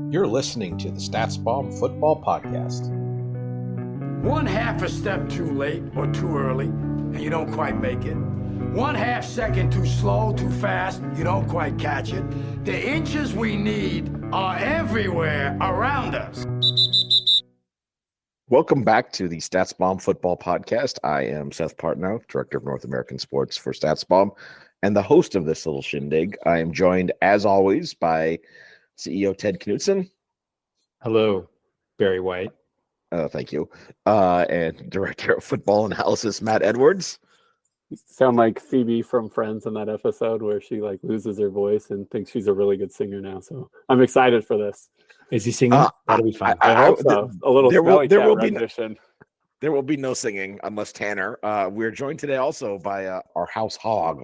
You're listening to the StatsBomb Football Podcast. One half a step too late or too early, and you don't quite make it. 1/2 second too slow, too fast, you don't quite catch it. The inches we need are everywhere around us. Welcome back to the StatsBomb Football Podcast. I am Seth Partnow, Director of North American Sports for StatsBomb, and the host of this little shindig. I am joined, as always, by CEO Ted Knutson. Hello, Barry White. Thank you. And Director of Football Analysis, Matt Edwards. You sound like Phoebe from Friends in that episode where she loses her voice and thinks she's a really good singer now. So I'm excited for this. Is he singing? That'll be fun. I hope so. A little there will rendition. There will be no singing unless Tanner. We're joined today also by our house hog,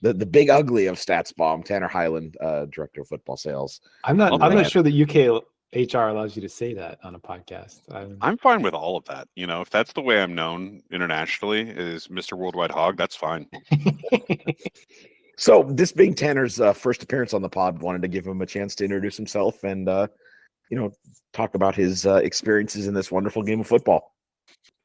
the big ugly of StatsBomb, Tanner Highlen, Director of Football Sales. I'm not sure that UK HR allows you to say that on a podcast. I'm fine with all of that. You know, if that's the way I'm known internationally is Mr. Worldwide Hog, that's fine. So this being Tanner's first appearance on the pod, wanted to give him a chance to introduce himself and, talk about his experiences in this wonderful game of football.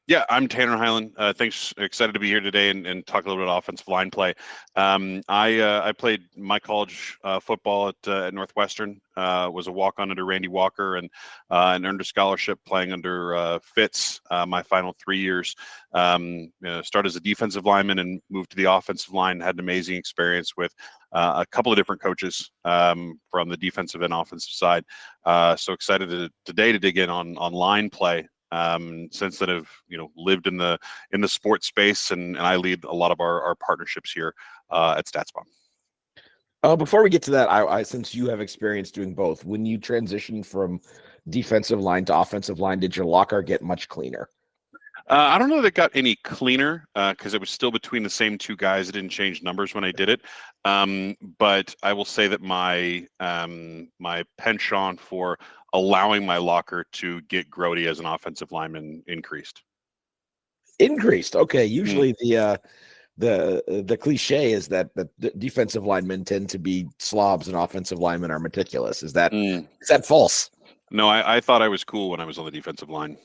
Yeah, I'm Tanner Highlen. Thanks. Excited to be here today and talk a little bit of offensive line play. I played my college football at Northwestern. Was a walk-on under Randy Walker and earned a scholarship playing under Fitz my final 3 years. Started as a defensive lineman and moved to the offensive line. Had an amazing experience with a couple of different coaches from the defensive and offensive side. So excited today to dig in on line play. Since that I've lived in the sports space and I lead a lot of our partnerships here at StatsBomb. Before we get to that, I since you have experience doing both, when you transitioned from defensive line to offensive line, did your locker get much cleaner? I don't know that it got any cleaner because it was still between the same two guys. It didn't change numbers when I did it. But I will say that my penchant for allowing my locker to get grody as an offensive lineman increased. Okay. Usually the cliche is that the defensive linemen tend to be slobs and offensive linemen are meticulous. Is that false? No, I thought I was cool when I was on the defensive line.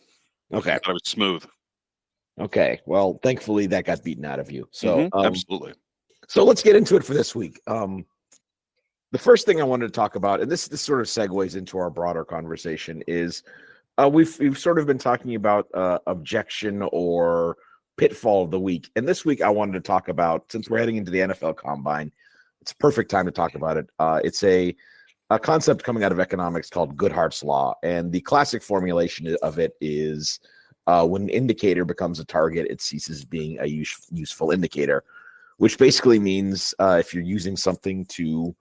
Okay. I thought I was smooth. Okay. Well, thankfully that got beaten out of you. So absolutely. So let's get into it for this week. The first thing I wanted to talk about, and this sort of segues into our broader conversation, is we've sort of been talking about objection or pitfall of the week. And this week I wanted to talk about, since we're heading into the NFL Combine, it's a perfect time to talk about it. It's a concept coming out of economics called Goodhart's Law. And the classic formulation of it is when an indicator becomes a target, it ceases being a useful indicator, which basically means if you're using something to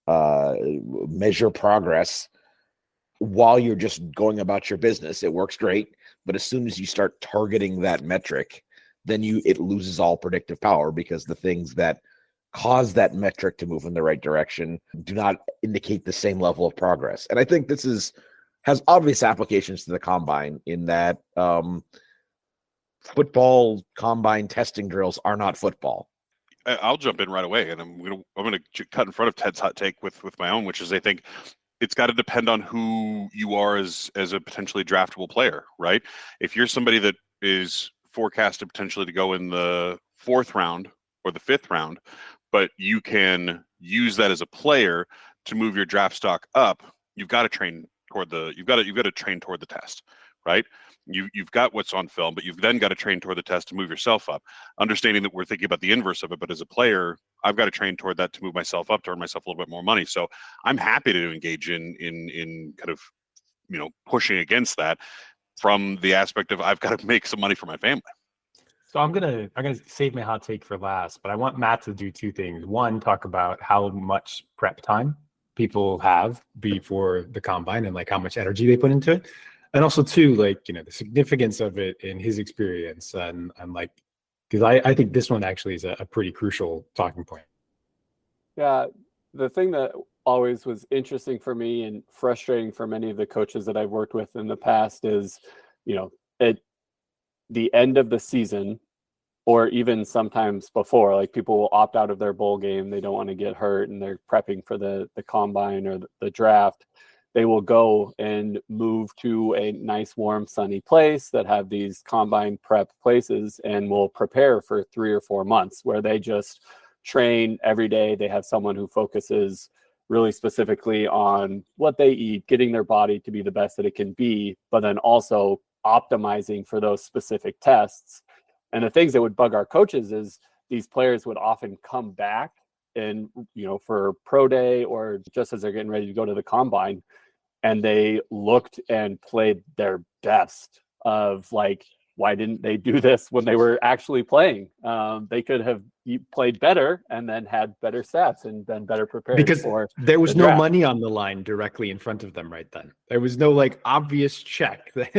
measure progress while you're just going about your business, it works great. But as soon as you start targeting that metric, then it loses all predictive power because the things that cause that metric to move in the right direction do not indicate the same level of progress. And I think this has obvious applications to the combine in that football combine testing drills are not football. I'll jump in right away, and I'm gonna cut in front of Ted's hot take with my own, which is I think it's got to depend on who you are as a potentially draftable player, right? If you're somebody that is forecasted potentially to go in the 4th round or the 5th round, but you can use that as a player to move your draft stock up, you've got to train toward the test, right? You've got what's on film, but you've then got to train toward the test to move yourself up. Understanding that we're thinking about the inverse of it, but as a player, I've got to train toward that to move myself up, to earn myself a little bit more money. So I'm happy to engage in kind of pushing against that from the aspect of I've got to make some money for my family. So I'm gonna save my hot take for last, but I want Matt to do two things. One, talk about how much prep time people have before the combine and like how much energy they put into it. And also two, the significance of it in his experience and like, because I think this one actually is a pretty crucial talking point. Yeah, the thing that always was interesting for me and frustrating for many of the coaches that I've worked with in the past is, at the end of the season, or even sometimes before, like people will opt out of their bowl game. They don't want to get hurt and they're prepping for the combine or the draft. they will go and move to a nice, warm, sunny place that have these combine prep places and will prepare for 3 or 4 months where they just train every day. They have someone who focuses really specifically on what they eat, getting their body to be the best that it can be, but then also optimizing for those specific tests. And the things that would bug our coaches is these players would often come back and, for pro day or just as they're getting ready to go to the combine, and they looked and played their best of like, why didn't they do this when they were actually playing? They could have played better and then had better stats and been better prepared. Because for there was the no draft. money on the line directly in front of them right then. There was no like obvious check that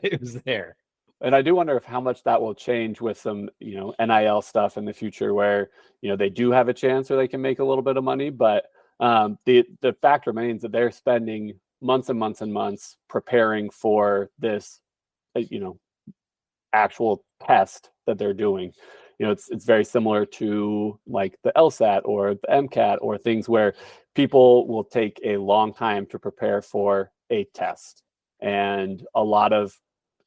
it was there. And I do wonder if how much that will change with some, NIL stuff in the future where, they do have a chance or they can make a little bit of money. But the fact remains that they're spending months and months and months preparing for this, actual test that they're doing. It's very similar to like the LSAT or the MCAT or things where people will take a long time to prepare for a test, and a lot of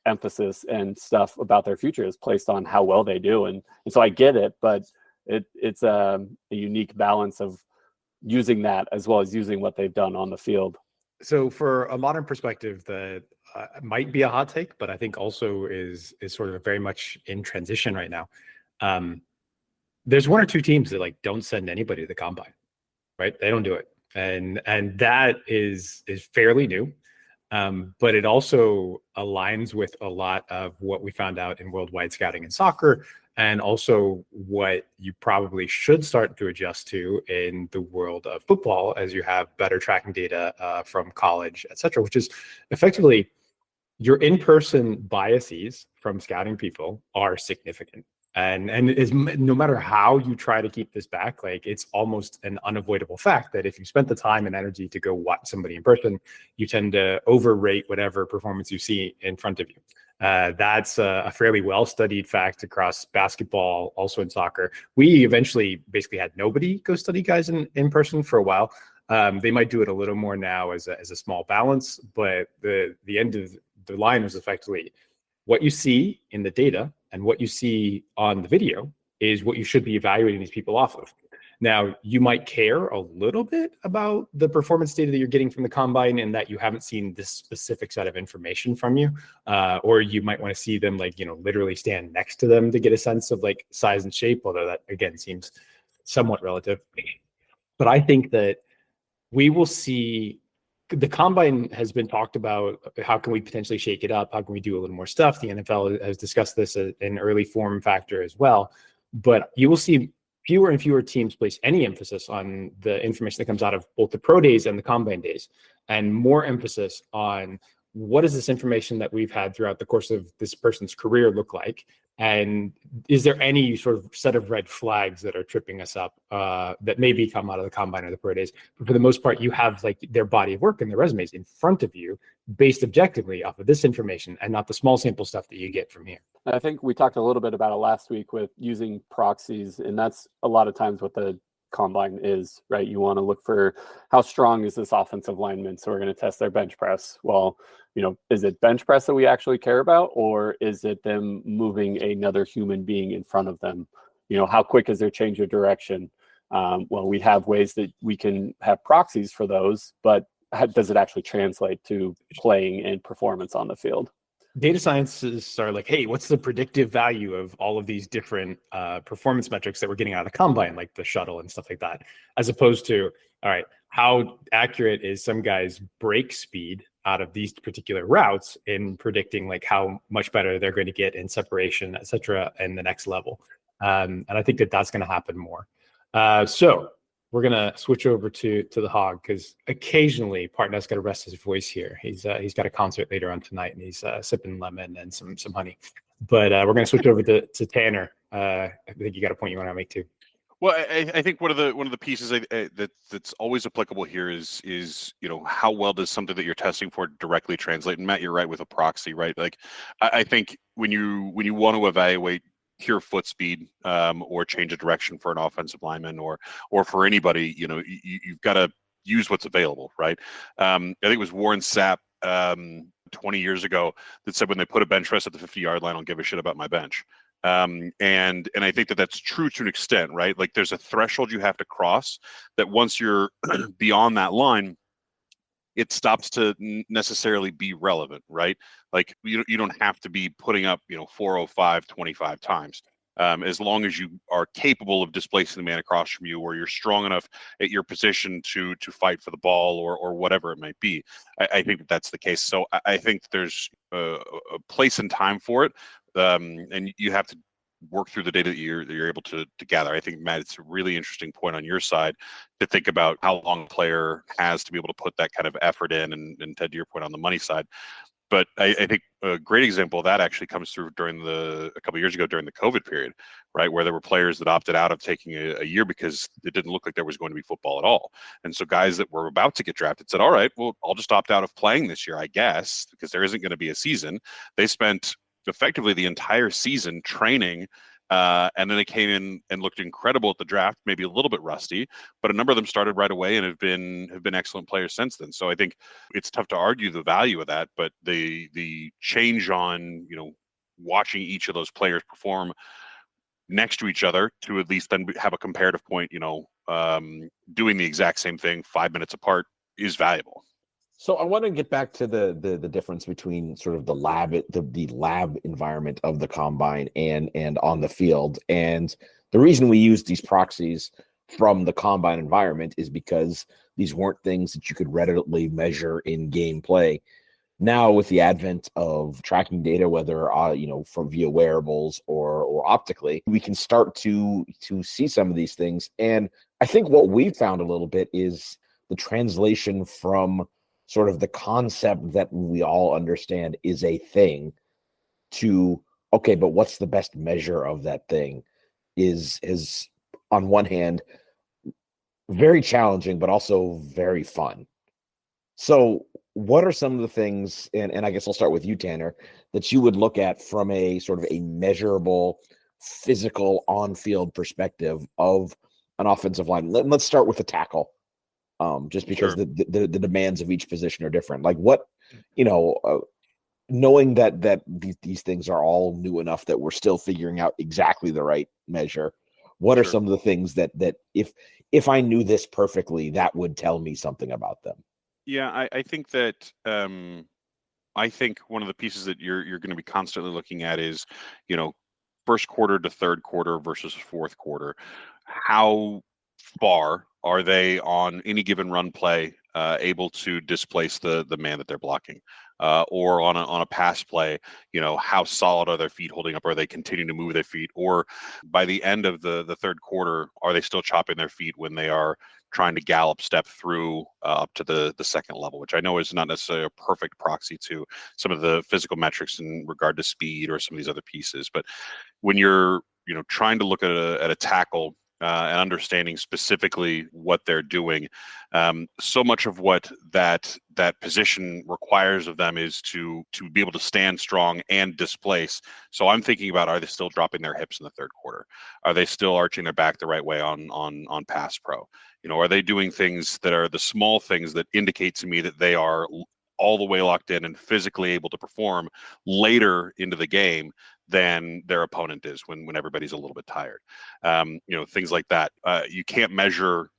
emphasis and stuff about their future is placed on how well they do. And so I get it, but it's a unique balance of using that as well as using what they've done on the field. So for a modern perspective, that might be a hot take, but I think also is sort of very much in transition right now. There's 1 or 2 teams that like don't send anybody to the combine, right? They don't do it, and that is fairly new. But it also aligns with a lot of what we found out in worldwide scouting in soccer, and also what you probably should start to adjust to in the world of football as you have better tracking data from college, et cetera, which is effectively your in-person biases from scouting people are significant. And is no matter how you try to keep this back, like it's almost an unavoidable fact that if you spent the time and energy to go watch somebody in person, you tend to overrate whatever performance you see in front of you. That's a fairly well-studied fact across basketball, also in soccer. We eventually basically had nobody go study guys in person for a while. They might do it a little more now as a small balance, but the end of the line was effectively what you see in the data and what you see on the video is what you should be evaluating these people off of. Now, you might care a little bit about the performance data that you're getting from the combine and that you haven't seen this specific set of information from you, or you might want to see them like, literally stand next to them to get a sense of like size and shape, although that again seems somewhat relative. But I think that we will see the combine has been talked about. How can we potentially shake it up? How can we do a little more stuff? The NFL has discussed this in early form factor as well. But you will see fewer and fewer teams place any emphasis on the information that comes out of both the pro days and the combine days, and more emphasis on what is this information that we've had throughout the course of this person's career look like, and is there any sort of set of red flags that are tripping us up that maybe come out of the combine or the pro days. But for the most part, you have like their body of work and their resumes in front of you based objectively off of this information and not the small sample stuff that you get from here. I think we talked a little bit about it last week with using proxies, and that's a lot of times what the combine is, right? You want to look for how strong is this offensive lineman, so we're going to test their bench press. Well, is it bench press that we actually care about, or is it them moving another human being in front of them? How quick is their change of direction? Well, we have ways that we can have proxies for those, but does it actually translate to playing and performance on the field? Data scientists are like, hey, what's the predictive value of all of these different performance metrics that we're getting out of the combine, like the shuttle and stuff like that, as opposed to, all right, how accurate is some guy's break speed out of these particular routes in predicting like how much better they're going to get in separation, et cetera, in the next level. And I think that that's going to happen more. So we're going to switch over to the Hog, because occasionally Partnow's got to rest his voice here. He's got a concert later on tonight, and he's sipping lemon and some honey. But we're going to switch over to Tanner. I think you got a point you want to make too. Well, I think one of the pieces that's always applicable here is how well does something that you're testing for directly translate? And Matt, you're right with a proxy, right? Like I think when you want to evaluate pure foot speed or change of direction for an offensive lineman or for anybody, you've got to use what's available, right? I think it was Warren Sapp 20 years ago that said when they put a bench press at the 50-yard line, I'll give a shit about my bench. And I think that that's true to an extent, right? Like there's a threshold you have to cross that once you're beyond that line, it stops to necessarily be relevant, right? Like you don't have to be putting up, 405 25 times. As long as you are capable of displacing the man across from you, or you're strong enough at your position to fight for the ball, or whatever it might be. I think that's the case. So I think there's a place and time for it, and you have to work through the data that you're able to gather. I think, Matt, it's a really interesting point on your side to think about how long a player has to be able to put that kind of effort in, and Ted, to your point on the money side. But I think a great example of that actually comes through a couple of years ago during the COVID period, right, where there were players that opted out of taking a year because it didn't look like there was going to be football at all. And so guys that were about to get drafted said, all right, well, I'll just opt out of playing this year, I guess, because there isn't going to be a season. They spent effectively the entire season training, and then they came in and looked incredible at the draft, maybe a little bit rusty, but a number of them started right away and have been excellent players since then. So I think it's tough to argue the value of that, but the change on, watching each of those players perform next to each other to at least then have a comparative point, doing the exact same thing 5 minutes apart is valuable. So I want to get back to the difference between sort of the lab environment of the combine and on the field. And the reason we use these proxies from the combine environment is because these weren't things that you could readily measure in game play. Now, with the advent of tracking data, whether from via wearables or optically, we can start to see some of these things. And I think what we've found a little bit is the translation from sort of the concept that we all understand is a thing to, okay, but what's the best measure of that thing is on one hand very challenging, but also very fun. So what are some of the things, and I guess I'll start with you, Tanner, that you would look at from a sort of a measurable physical on-field perspective of an offensive line? Let's start with the tackle. Just because Sure. the demands of each position are different. Like what, knowing that these things are all new enough that we're still figuring out exactly the right measure. What are Sure. some of the things that if I knew this perfectly, that would tell me something about them? Yeah, I think that I think one of the pieces that you're going to be constantly looking at is, first quarter to third quarter versus fourth quarter. How far are they on any given run play able to displace the man that they're blocking? Or on a pass play, how solid are their feet holding up? Are they continuing to move their feet? Or by the end of the third quarter, are they still chopping their feet when they are trying to gallop step through up to the second level, which I know is not necessarily a perfect proxy to some of the physical metrics in regard to speed or some of these other pieces. But when you're trying to look at a tackle and understanding specifically what they're doing, so much of what that position requires of them is to be able to stand strong and displace. So I'm thinking about, are they still dropping their hips in the third quarter? Are they still arching their back the right way on pass pro? Are they doing things that are the small things that indicate to me that they are all the way locked in and physically able to perform later into the game than their opponent is when everybody's a little bit tired? Things like that. You can't measure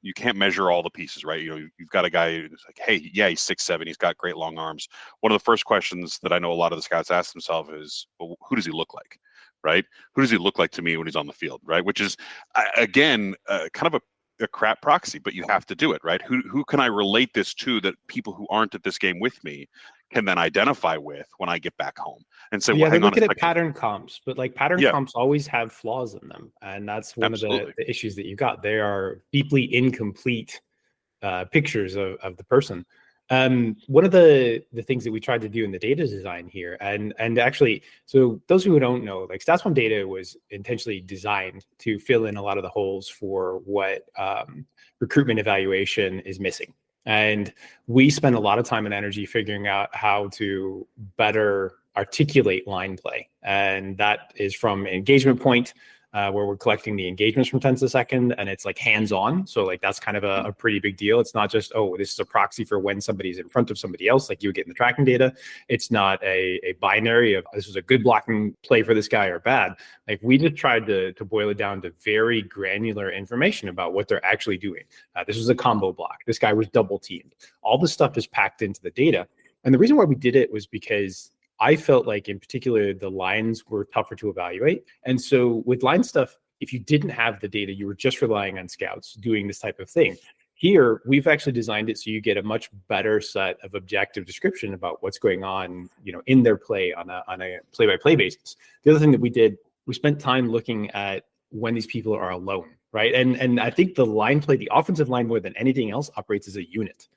all the pieces, right? You've got a guy who's like, hey, yeah, he's 6'7", he's got great long arms. One of the first questions that I know a lot of the scouts ask themselves is, well, who does he look like, right? Who does he look like to me when he's on the field, right? Which is, again, kind of a crap proxy, but you have to do it, right? Who can I relate this to that people who aren't at this game with me can then identify with when I get back home and say, Yeah, well, they're hang on a looking at second. pattern comps, but like pattern Yeah. comps always have flaws in them. And that's one Absolutely. of the issues that you got. They are deeply incomplete pictures of the person. One of the things that we tried to do in the data design here, and actually, so those who don't know, like StatsBomb data was intentionally designed to fill in a lot of the holes for what recruitment evaluation is missing. And we spend a lot of time and energy figuring out how to better articulate line play. And that is from engagement point where we're collecting the engagements from 10 to the second, and it's like hands-on. So like that's kind of a pretty big deal. It's not just, oh, this is a proxy for when somebody's in front of somebody else, like you would get in the tracking data. It's not a binary of this is a good blocking play for this guy or bad. Like we just tried to boil it down to very granular information about what they're actually doing. This was a combo block. This guy was double teamed. All this stuff is packed into the data. And the reason why we did it was because I felt like in particular, the lines were tougher to evaluate. And so with line stuff, if you didn't have the data, you were just relying on scouts doing this type of thing. Here, we've actually designed it so you get a much better set of objective description about what's going on, in their play on a play-by-play basis. The other thing that we did, we spent time looking at when these people are alone, right? And I think the line play, the offensive line more than anything else operates as a unit.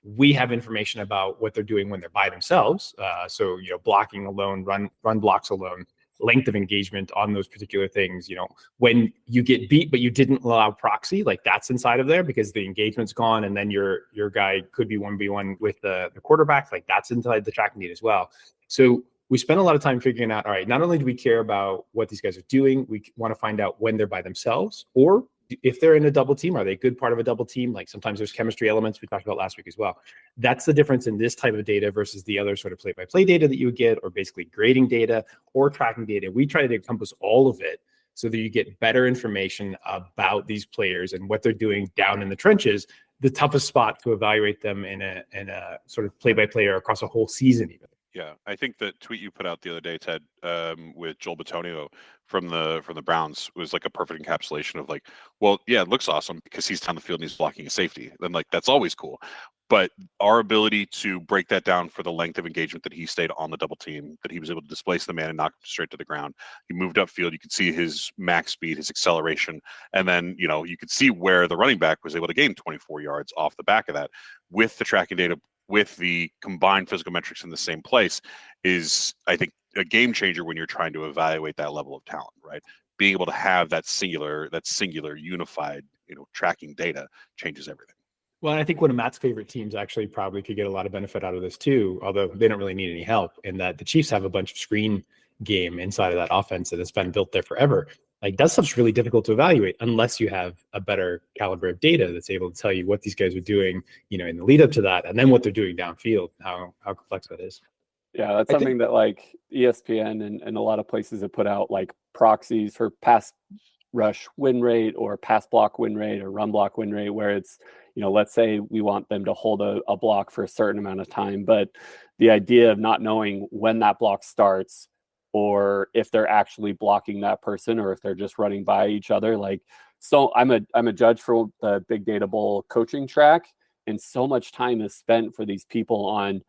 We have information about what they're doing when they're by themselves. So, blocking alone, run blocks alone, length of engagement on those particular things. When you get beat, but you didn't allow proxy, like that's inside of there because the engagement's gone. And then your guy could be 1v1 with the quarterback. Like that's inside the tracking data as well. So we spent a lot of time figuring out, all right, not only do we care about what these guys are doing, we want to find out when they're by themselves, or if they're in a double team, are they a good part of a double team? Like sometimes there's chemistry elements we talked about last week as well. That's the difference in this type of data versus the other sort of play-by-play data that you would get, or basically grading data or tracking data. We try to encompass all of it so that you get better information about these players and what they're doing down in the trenches, the toughest spot to evaluate them in a sort of play-by-play or across a whole season even. Yeah, I think that tweet you put out the other day, Ted, with Joel Bitonio from the Browns was like a perfect encapsulation of like, well, yeah, it looks awesome because he's down the field and he's blocking a safety. Then like that's always cool. But our ability to break that down for the length of engagement that he stayed on the double team, that he was able to displace the man and knock him straight to the ground. He moved upfield. You could see his max speed, his acceleration. And then, you could see where the running back was able to gain 24 yards off the back of that with the tracking data, with the combined physical metrics in the same place is, I think, a game changer when you're trying to evaluate that level of talent, right? Being able to have that singular unified, tracking data changes everything. Well, I think one of Matt's favorite teams actually probably could get a lot of benefit out of this too, although they don't really need any help, in that the Chiefs have a bunch of screen game inside of that offense that has been built there forever. Like that stuff's really difficult to evaluate unless you have a better caliber of data that's able to tell you what these guys are doing, in the lead up to that, and then what they're doing downfield, how complex that is. Yeah, that's something that like ESPN and a lot of places have put out like proxies for pass rush win rate or pass block win rate or run block win rate, where it's, let's say we want them to hold a block for a certain amount of time, but the idea of not knowing when that block starts or if they're actually blocking that person or if they're just running by each other. Like, so I'm a judge for the Big Data Bowl coaching track, and so much time is spent for these people on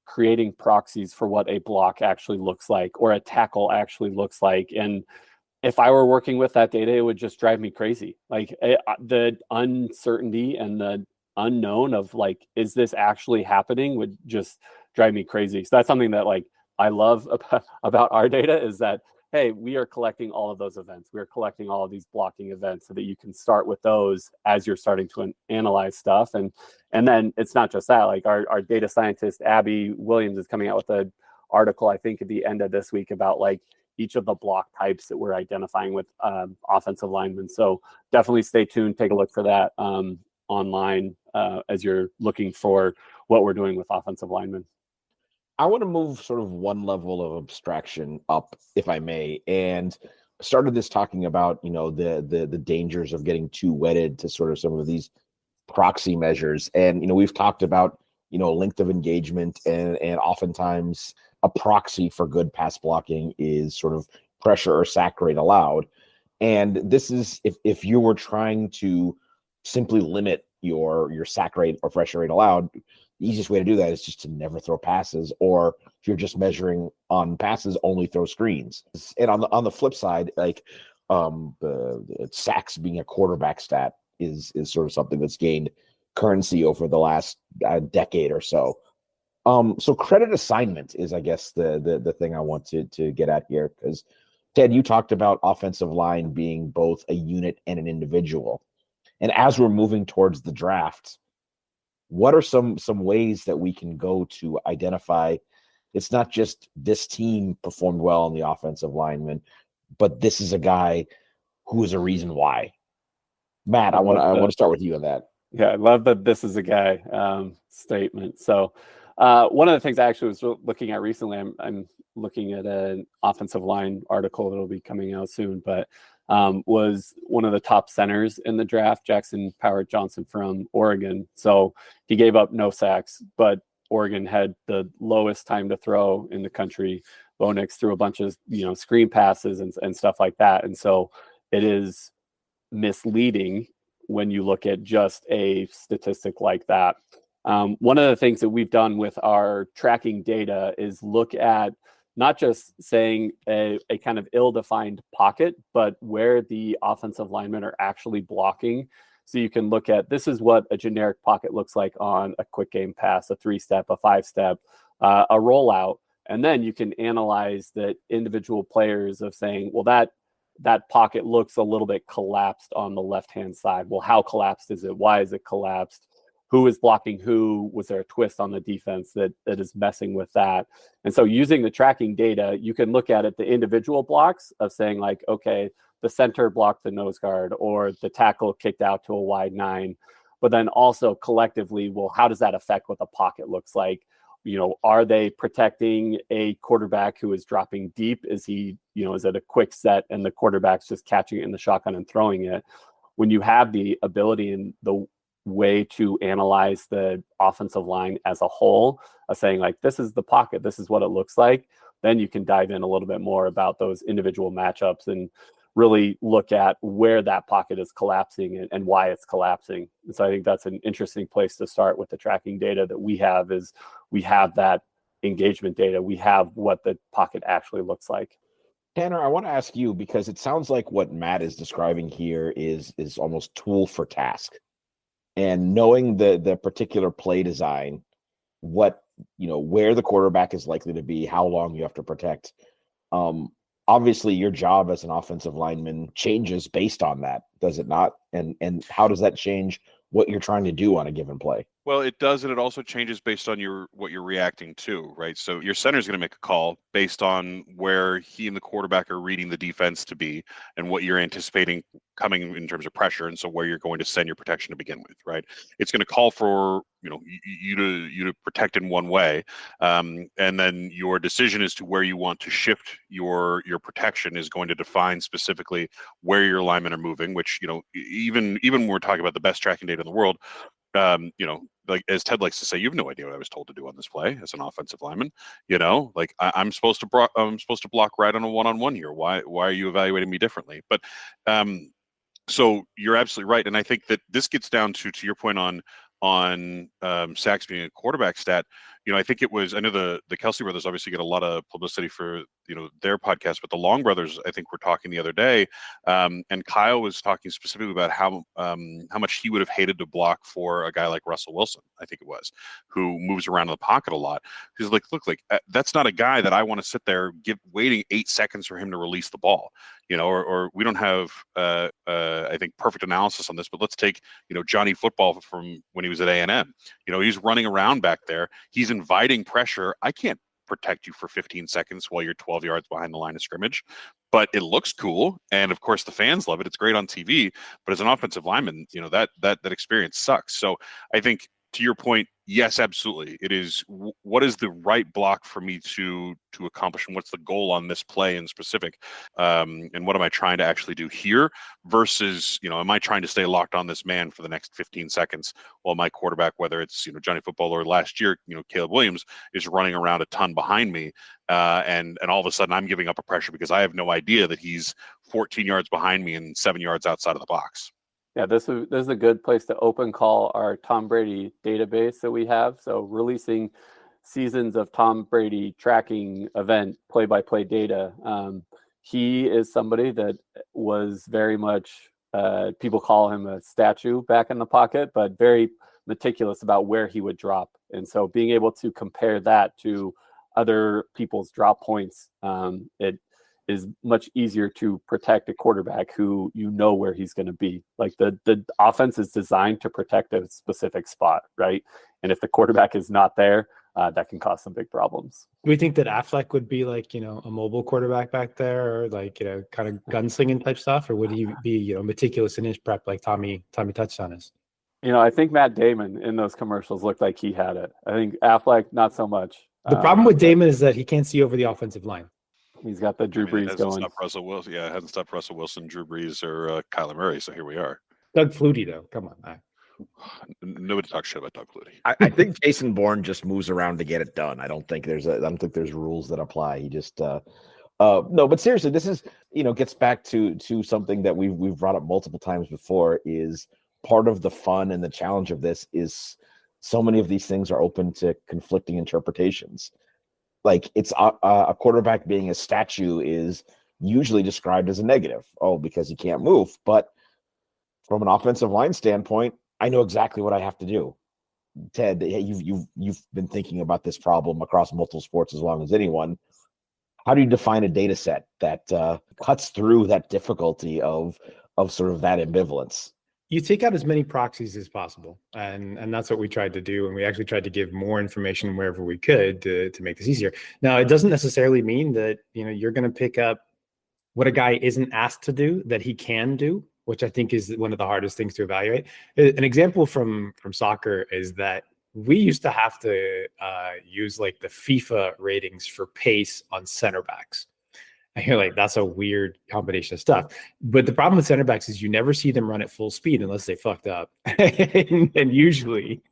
creating proxies for what a block actually looks like or a tackle actually looks like. And if I were working with that data, it would just drive me crazy. Like the uncertainty and the unknown of like, is this actually happening would just drive me crazy. So that's something that like I love about our data is that, hey, we are collecting all of those events. We are collecting all of these blocking events so that you can start with those as you're starting to analyze stuff. And then it's not just that, like our data scientist, Abby Williams, is coming out with an article, I think at the end of this week, about like each of the block types that we're identifying with offensive linemen. So definitely stay tuned, take a look for that online as you're looking for what we're doing with offensive linemen. I want to move sort of one level of abstraction up, if I may, and started this talking about, the dangers of getting too wedded to sort of some of these proxy measures. And, we've talked about, length of engagement and oftentimes a proxy for good pass blocking is sort of pressure or sack rate allowed. And this is, if you were trying to simply limit your sack rate or pressure rate allowed, the easiest way to do that is just to never throw passes, or if you're just measuring on passes, only throw screens. And on the flip side, like the sacks being a quarterback stat is sort of something that's gained currency over the last decade or so. So credit assignment is, I guess, the thing I want to get at here, because Ted, you talked about offensive line being both a unit and an individual. And as we're moving towards the draft, what are some ways that we can go to identify it's not just this team performed well on the offensive lineman, but this is a guy who is a reason why. Matt, I love want that. to start with you on that. Yeah, I love that this is a guy statement. So one of the things I actually was looking at recently, I'm looking at an offensive line article that'll be coming out soon, but was one of the top centers in the draft, Jackson Powers Johnson from Oregon. So he gave up no sacks, but Oregon had the lowest time to throw in the country. Bo Nix threw a bunch of screen passes and stuff like that. And so it is misleading when you look at just a statistic like that. One of the things that we've done with our tracking data is look at not just saying a kind of ill-defined pocket, but where the offensive linemen are actually blocking. So you can look at, this is what a generic pocket looks like on a quick game pass, a 3-step, a 5-step, a rollout. And then you can analyze the individual players of saying, well, that pocket looks a little bit collapsed on the left-hand side. Well, how collapsed is it? Why is it collapsed? Who is blocking who? Was there a twist on the defense that is messing with that? And so using the tracking data, you can look at it, the individual blocks of saying like, okay, the center blocked the nose guard or the tackle kicked out to a wide 9. But then also collectively, well, how does that affect what the pocket looks like? Are they protecting a quarterback who is dropping deep? Is it a quick set and the quarterback's just catching it in the shotgun and throwing it? When you have the ability and the way to analyze the offensive line as a whole, of saying like, this is the pocket, this is what it looks like, then you can dive in a little bit more about those individual matchups and really look at where that pocket is collapsing and why it's collapsing. And so I think that's an interesting place to start with the tracking data that we have. Is we have that engagement data. We have what the pocket actually looks like. Tanner, I want to ask you, because it sounds like what Matt is describing here is almost tool for task. And knowing the particular play design, where the quarterback is likely to be, how long you have to protect. Obviously your job as an offensive lineman changes based on that, does it not? And how does that change what you're trying to do on a given play? Well, it does, and it also changes based on what you're reacting to, right? So your center is going to make a call based on where he and the quarterback are reading the defense to be and what you're anticipating coming in terms of pressure, and so where you're going to send your protection to begin with, right? It's going to call for you to protect in one way, and then your decision as to where you want to shift your protection is going to define specifically where your linemen are moving. Which even when we're talking about the best tracking data in the world. Like as Ted likes to say, you have no idea what I was told to do on this play as an offensive lineman. Like I'm supposed to block right on a one-on-one here. Why are you evaluating me differently? But so you're absolutely right, and I think that this gets down to your point on sacks being a quarterback stat. I think it was, I know the Kelsey brothers obviously get a lot of publicity for their podcast, but the Long brothers, I think, were talking the other day, and Kyle was talking specifically about how much he would have hated to block for a guy like Russell Wilson, I think it was, who moves around in the pocket a lot. He's like, look, that's not a guy that I want to sit there waiting 8 seconds for him to release the ball. Or we don't have I think perfect analysis on this, but let's take Johnny Football from when he was at A&M. He's running around back there. He's inviting pressure. I can't protect you for 15 seconds while you're 12 yards behind the line of scrimmage, but it looks cool, and of course the fans love it. It's great on TV, but as an offensive lineman, that experience sucks. So I think, to your point, yes, absolutely. It is, what is the right block for me to accomplish, and what's the goal on this play in specific, and what am I trying to actually do here versus, am I trying to stay locked on this man for the next 15 seconds while my quarterback, whether it's Johnny Football or last year Caleb Williams, is running around a ton behind me, and all of a sudden I'm giving up a pressure because I have no idea that he's 14 yards behind me and 7 yards outside of the box. Yeah, this is a good place to open call our Tom Brady database that we have. So releasing seasons of Tom Brady tracking event play-by-play data. He is somebody that was very much, people call him a statue back in the pocket, but very meticulous about where he would drop. And so being able to compare that to other people's drop points, it is much easier to protect a quarterback who you know where he's going to be. Like the offense is designed to protect a specific spot, right? And if the quarterback is not there, that can cause some big problems. Do we think that Affleck would be like, you know, a mobile quarterback back there, or like, you know, kind of gunslinging type stuff, or would he be, you know, meticulous in his prep like Tommy touched on us? You know, I think Matt Damon in those commercials looked like he had it. I think Affleck, not so much. The problem with Damon is that he can't see over the offensive line. He's got the Drew Brees going. Russell Wilson. Yeah, it hasn't stopped Russell Wilson, Drew Brees, or Kyler Murray. So here we are. Doug Flutie, though. Come on. Nobody talks shit about Doug Flutie. I think Jason Bourne just moves around to get it done. I don't think there's rules that apply. He just no, but seriously, this is, you know, gets back to something that we've brought up multiple times before. Is part of the fun and the challenge of this is so many of these things are open to conflicting interpretations. Like it's a quarterback being a statue is usually described as a negative. Oh, because he can't move. But from an offensive line standpoint, I know exactly what I have to do. Ted, you've been thinking about this problem across multiple sports as long as anyone. How do you define a data set that cuts through that difficulty of sort of that ambivalence? You take out as many proxies as possible, and that's what we tried to do. And we actually tried to give more information wherever we could to make this easier. Now, it doesn't necessarily mean that, you know, you're going to pick up what a guy isn't asked to do that he can do, which I think is one of the hardest things to evaluate. An example from soccer is that we used to have to use like the FIFA ratings for pace on center backs. And you're like, that's a weird combination of stuff. But the problem with center backs is you never see them run at full speed unless they fucked up. and usually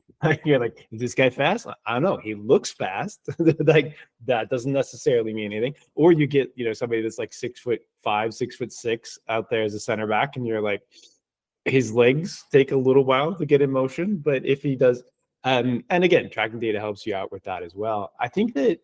you're like, is this guy fast? I don't know. He looks fast. Like that doesn't necessarily mean anything. Or you get, you know, somebody that's like 6'5", 6'6" out there as a center back, and you're like, his legs take a little while to get in motion. But if he does, and again, tracking data helps you out with that as well. I think that,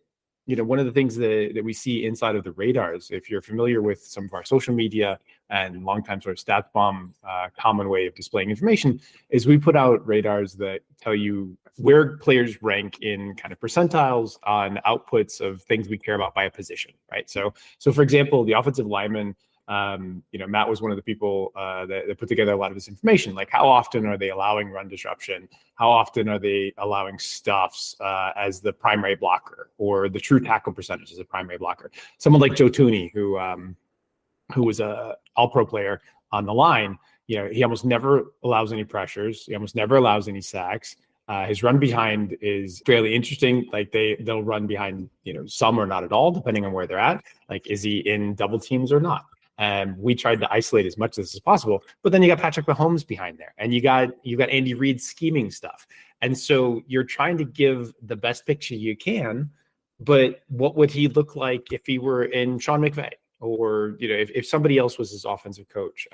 you know, one of the things that we see inside of the radars, if you're familiar with some of our social media and longtime sort of StatsBomb common way of displaying information, is we put out radars that tell you where players rank in kind of percentiles on outputs of things we care about by a position, right? So for example, the offensive lineman, you know, Matt was one of the people that put together a lot of this information. Like, how often are they allowing run disruption? How often are they allowing stuffs as the primary blocker, or the true tackle percentage as a primary blocker? Someone like Joe Tooney, who was a all-pro player on the line, you know, he almost never allows any pressures. He almost never allows any sacks. His run behind is fairly interesting. Like they'll run behind, you know, some or not at all, depending on where they're at. Like, is he in double teams or not? And we tried to isolate as much of this as possible, but then you got Patrick Mahomes behind there, and you got Andy Reid scheming stuff. And so you're trying to give the best picture you can, but what would he look like if he were in Sean McVay, or, you know, if somebody else was his offensive coach?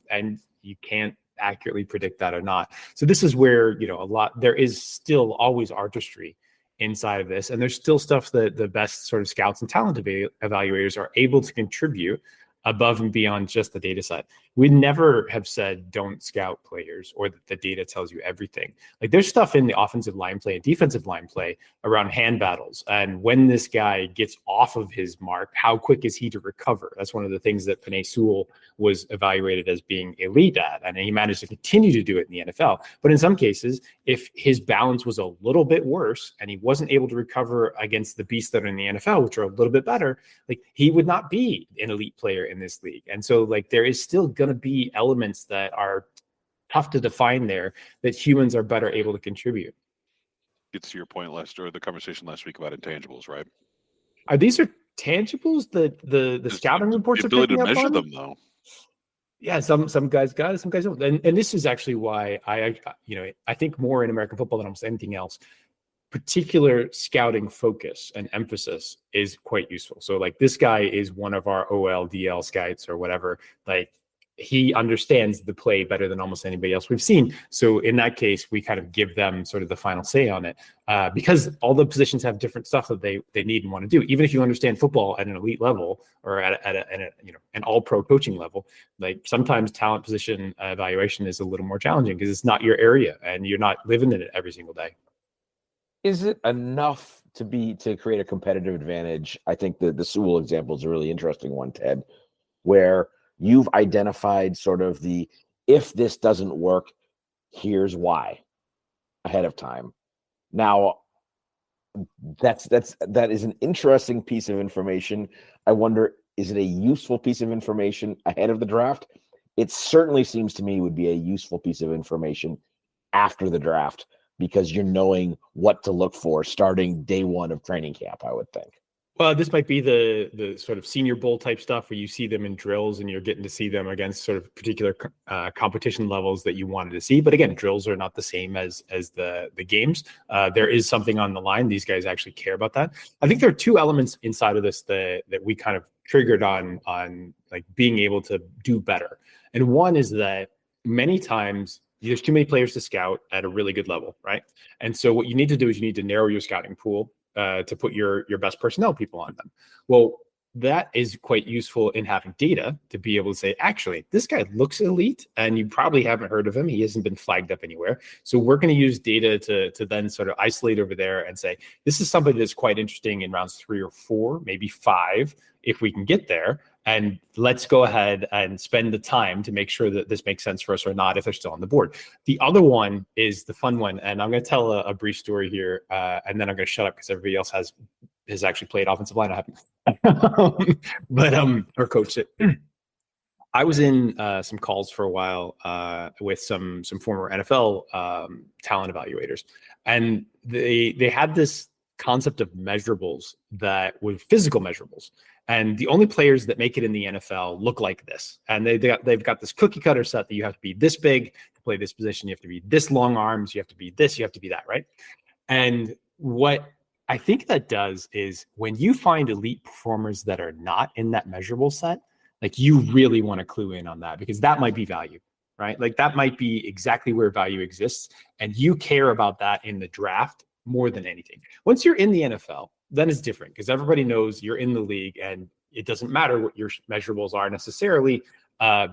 And you can't accurately predict that or not. So this is where, you know, there is still always artistry inside of this. And there's still stuff that the best sort of scouts and talent evaluators are able to contribute above and beyond just the data set. We never have said don't scout players or that the data tells you everything. Like, there's stuff in the offensive line play and defensive line play around hand battles. And when this guy gets off of his mark, how quick is he to recover? That's one of the things that Penei Sewell was evaluated as being elite at. And he managed to continue to do it in the NFL. But in some cases, if his balance was a little bit worse and he wasn't able to recover against the beasts that are in the NFL, which are a little bit better, like, he would not be an elite player in this league. And so, like, there is still going to be elements that are tough to define there that humans are better able to contribute. It's to your point, Lester, the conversation last week about intangibles, right? These are tangibles that the scouting reports the are picking ability to up measure on? them, though. Yeah, some guys got it, some guys don't. And this is actually why I think more in American football than almost anything else, particular scouting focus and emphasis is quite useful. So, like, this guy is one of our OL, DL scouts or whatever. Like, he understands the play better than almost anybody else we've seen. So in that case, we kind of give them sort of the final say on it, because all the positions have different stuff that they need and want to do. Even if you understand football at an elite level or at an all-pro coaching level, like, sometimes talent position evaluation is a little more challenging because it's not your area and you're not living in it every single day. Is it enough to create a competitive advantage? I think the Sewell example is a really interesting one, Ted, where you've identified sort of the, if this doesn't work, here's why ahead of time. Now, that is an interesting piece of information. I wonder, is it a useful piece of information ahead of the draft? It certainly seems to me would be a useful piece of information after the draft, because you're knowing what to look for starting day one of training camp, I would think. Well, this might be the sort of Senior Bowl type stuff where you see them in drills and you're getting to see them against sort of particular competition levels that you wanted to see. But again, drills are not the same as the games. There is something on the line. These guys actually care about that. I think there are two elements inside of this that we kind of triggered on like being able to do better. And one is that many times there's too many players to scout at a really good level, right? And so what you need to do is you need to narrow your scouting pool to put your best personnel people on them. Well, that is quite useful in having data to be able to say, actually, this guy looks elite and you probably haven't heard of him. He hasn't been flagged up anywhere. So we're going to use data to then sort of isolate over there and say, this is somebody that's quite interesting in rounds 3 or 4, maybe 5, if we can get there. And let's go ahead and spend the time to make sure that this makes sense for us or not if they're still on the board. The other one is the fun one. And I'm going to tell a brief story here, and then I'm going to shut up because everybody else has actually played offensive line. I haven't. Or coached it. I was in some calls for a while with some former NFL talent evaluators. And they had this concept of measurables that were physical measurables. And the only players that make it in the NFL look like this. And they've got this cookie cutter set that you have to be this big to play this position. You have to be this long arms. You have to be this. You have to be that, right? And what I think that does is when you find elite performers that are not in that measurable set, like you really want to clue in on that because that might be value, right? Like that might be exactly where value exists. And you care about that in the draft more than anything. Once you're in the NFL, then it's different because everybody knows you're in the league and it doesn't matter what your measurables are necessarily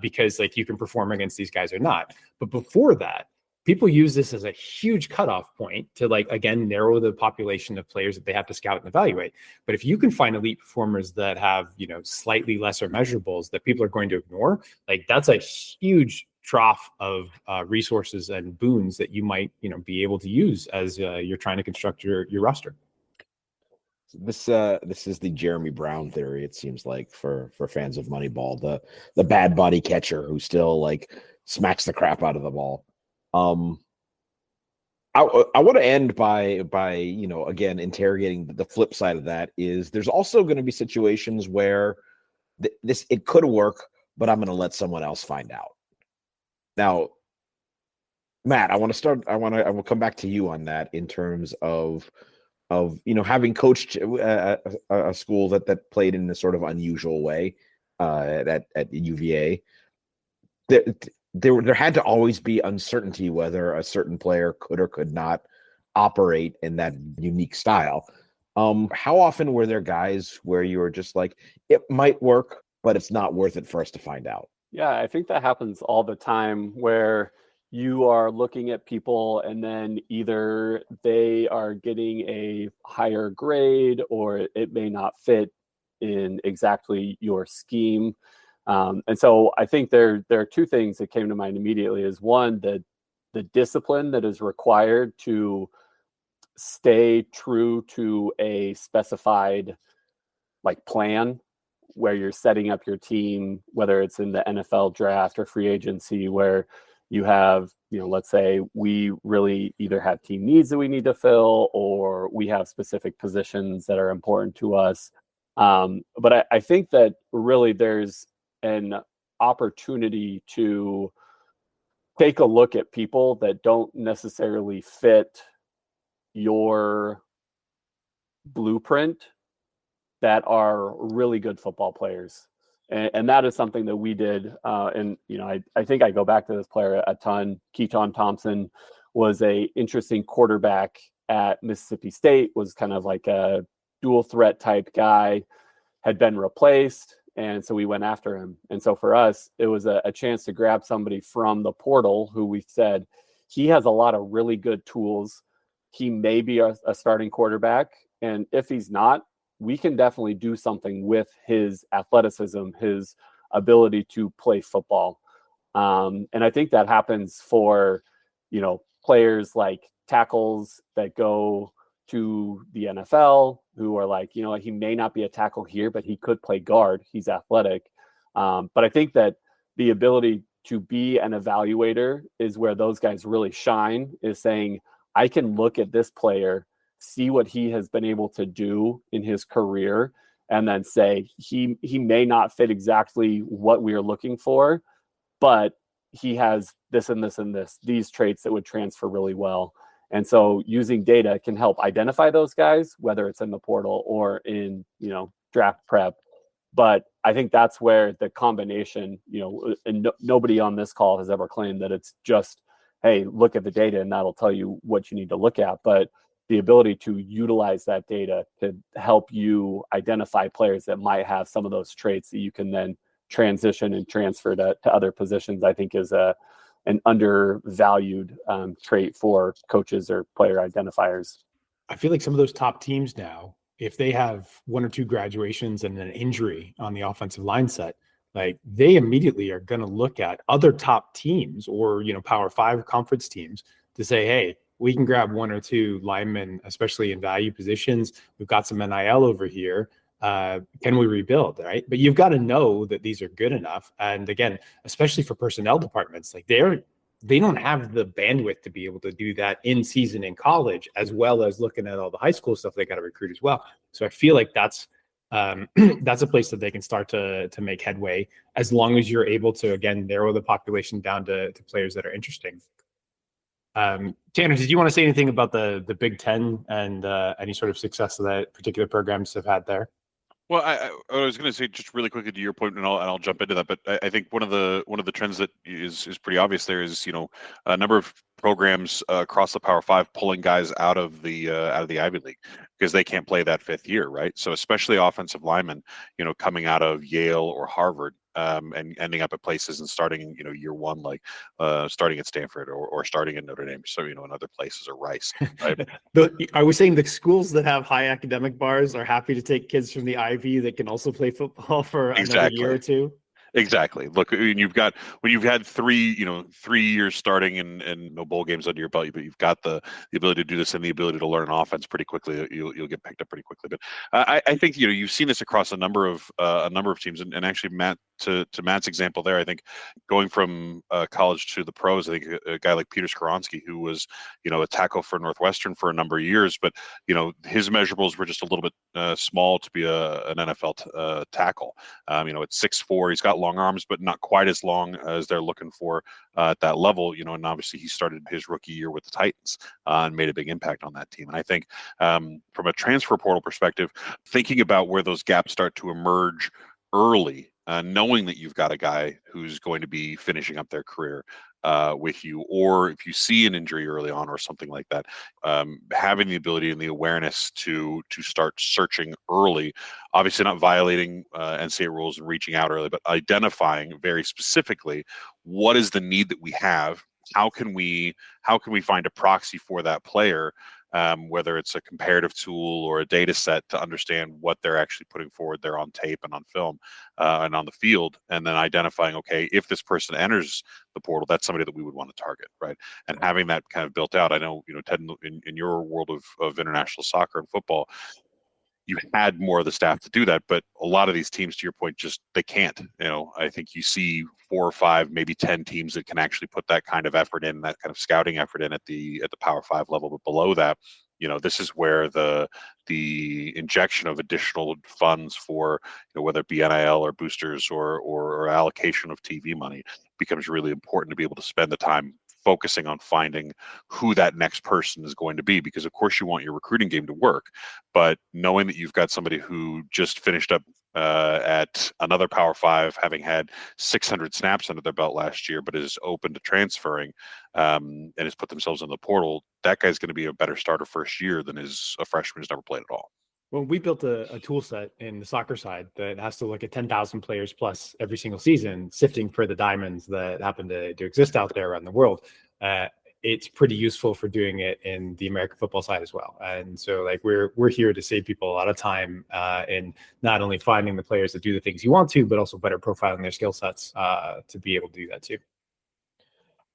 because like you can perform against these guys or not. But before that, people use this as a huge cutoff point to like, again, narrow the population of players that they have to scout and evaluate. But if you can find elite performers that have, slightly lesser measurables that people are going to ignore, like that's a huge trough of resources and boons that you might, be able to use as you're trying to construct your roster. This is the Jeremy Brown theory, it seems like, for fans of Moneyball, the bad body catcher who still like smacks the crap out of the ball. I want to end by again interrogating the flip side of that. Is there's also going to be situations where it could work, but I'm going to let someone else find out. Now, Matt, I will come back to you on that in terms of having coached a school that played in a sort of unusual way at UVA. There had to always be uncertainty whether a certain player could or could not operate in that unique style. How often were there guys where you were just like, it might work, but it's not worth it for us to find out? Yeah, I think that happens all the time where you are looking at people and then either they are getting a higher grade or it may not fit in exactly your scheme. And so I think there are two things that came to mind immediately. Is one, the discipline that is required to stay true to a specified plan where you're setting up your team, whether it's in the NFL draft or free agency, where you have, let's say we really either have team needs that we need to fill or we have specific positions that are important to us. But I think that really there's an opportunity to take a look at people that don't necessarily fit your blueprint that are really good football players. And that is something that we did. And, I think I go back to this player a ton. Keaton Thompson was a interesting quarterback at Mississippi State, was kind of like a dual threat type guy, had been replaced. And so we went after him. And so for us, it was a chance to grab somebody from the portal who we said, he has a lot of really good tools. he may be a starting quarterback. And if he's not, we can definitely do something with his athleticism, his ability to play football. And I think that happens for, players like tackles that go to the NFL who are like, he may not be a tackle here, but he could play guard. He's athletic. But I think that the ability to be an evaluator is where those guys really shine, is saying, I can look at this player, see what he has been able to do in his career, and then say he may not fit exactly what we are looking for, but he has this and this and this, these traits that would transfer really well. And so using data can help identify those guys, whether it's in the portal or in, draft prep. But I think that's where the combination, and nobody on this call has ever claimed that it's just, hey, look at the data and that'll tell you what you need to look at. But the ability to utilize that data to help you identify players that might have some of those traits that you can then transition and transfer to other positions, I think is an undervalued trait for coaches or player identifiers. I feel like some of those top teams now, if they have one or two graduations and an injury on the offensive line set, like they immediately are going to look at other top teams or, Power 5 conference teams to say, hey, we can grab one or two linemen, especially in value positions. We've got some NIL over here. Can we rebuild, right? But you've got to know that these are good enough. And again, especially for personnel departments, like they don't have the bandwidth to be able to do that in season in college, as well as looking at all the high school stuff they got to recruit as well. So I feel like that's that's a place that they can start to make headway, as long as you're able to, again, narrow the population down to players that are interesting. Tanner, did you want to say anything about the Big Ten and any sort of success that particular programs have had there? Well, I was going to say just really quickly to your point, and I'll jump into that. But I think one of the trends that is pretty obvious there is a number of programs across the Power 5 pulling guys out of the Ivy League because they can't play that fifth year, right? So especially offensive linemen, coming out of Yale or Harvard. And ending up at places and starting, year one, like starting at Stanford or starting at Notre Dame. So, in other places, or Rice. Right? Are we saying the schools that have high academic bars are happy to take kids from the Ivy that can also play football for another year or two? Exactly. Look, when you've had 3 years starting and no bowl games under your belt, but you've got the ability to do this and the ability to learn offense pretty quickly, you'll get picked up pretty quickly. But I think you've seen this across a number of teams, and actually, Matt, to Matt's example there, I think going from college to the pros, I think a guy like Peter Skoronski, who was a tackle for Northwestern for a number of years, but his measurables were just a little bit small to be an NFL tackle. At 6'4", he's got long arms, but not quite as long as they're looking for at that level. And obviously he started his rookie year with the Titans and made a big impact on that team. And I think from a transfer portal perspective, thinking about where those gaps start to emerge early, knowing that you've got a guy who's going to be finishing up their career with you, or if you see an injury early on or something like that, having the ability and the awareness to start searching early, obviously not violating NCAA rules and reaching out early, but identifying very specifically what is the need that we have. How can we find a proxy for that player, whether it's a comparative tool or a data set, to understand what they're actually putting forward there on tape and on film and on the field, and then identifying, okay, if this person enters the portal, that's somebody that we would want to target, right? And having that kind of built out. I know, Ted, in your world of international soccer and football, you had more of the staff to do that, but a lot of these teams, to your point, just they can't. I think you see 4 or 5, maybe 10 teams that can actually put that kind of effort in, that kind of scouting effort in at the Power 5 level. But below that, this is where the injection of additional funds for whether it be NIL or boosters or allocation of TV money becomes really important to be able to spend the time focusing on finding who that next person is going to be, because of course you want your recruiting game to work, but knowing that you've got somebody who just finished up at another Power 5, having had 600 snaps under their belt last year, but is open to transferring and has put themselves in the portal, that guy's going to be a better starter first year than is a freshman who's never played at all. Well, we built a tool set in the soccer side that has to look at 10,000 players plus every single season, sifting for the diamonds that happen to exist out there around the world. it's pretty useful for doing it in the American football side as well. And so like we're here to save people a lot of time in not only finding the players that do the things you want to, but also better profiling their skill sets to be able to do that too.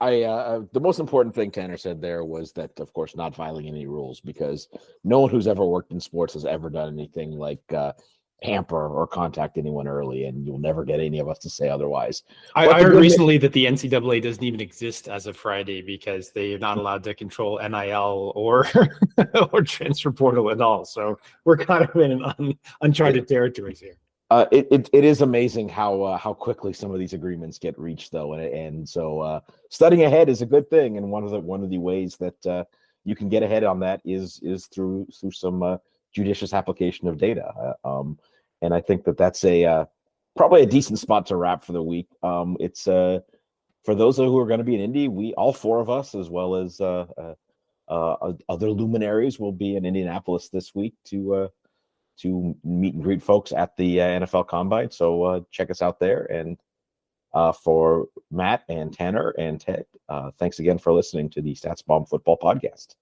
The most important thing Tanner said there was that, of course, not violating any rules, because no one who's ever worked in sports has ever done anything like hamper or contact anyone early, and you'll never get any of us to say otherwise. I heard recently that the NCAA doesn't even exist as of Friday because they're not allowed to control NIL or or transfer portal at all. So we're kind of in uncharted territories here. It is amazing how quickly some of these agreements get reached, though, and so studying ahead is a good thing. And one of the ways that you can get ahead on that is through some judicious application of data. And I think that's probably a decent spot to wrap for the week. It's for those who are going to be in Indy, all four of us, as well as other luminaries, will be in Indianapolis this week to meet and greet folks at the NFL Combine. So check us out there. And for Matt and Tanner and Ted, thanks again for listening to the StatsBomb Football Podcast.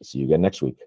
See you again next week.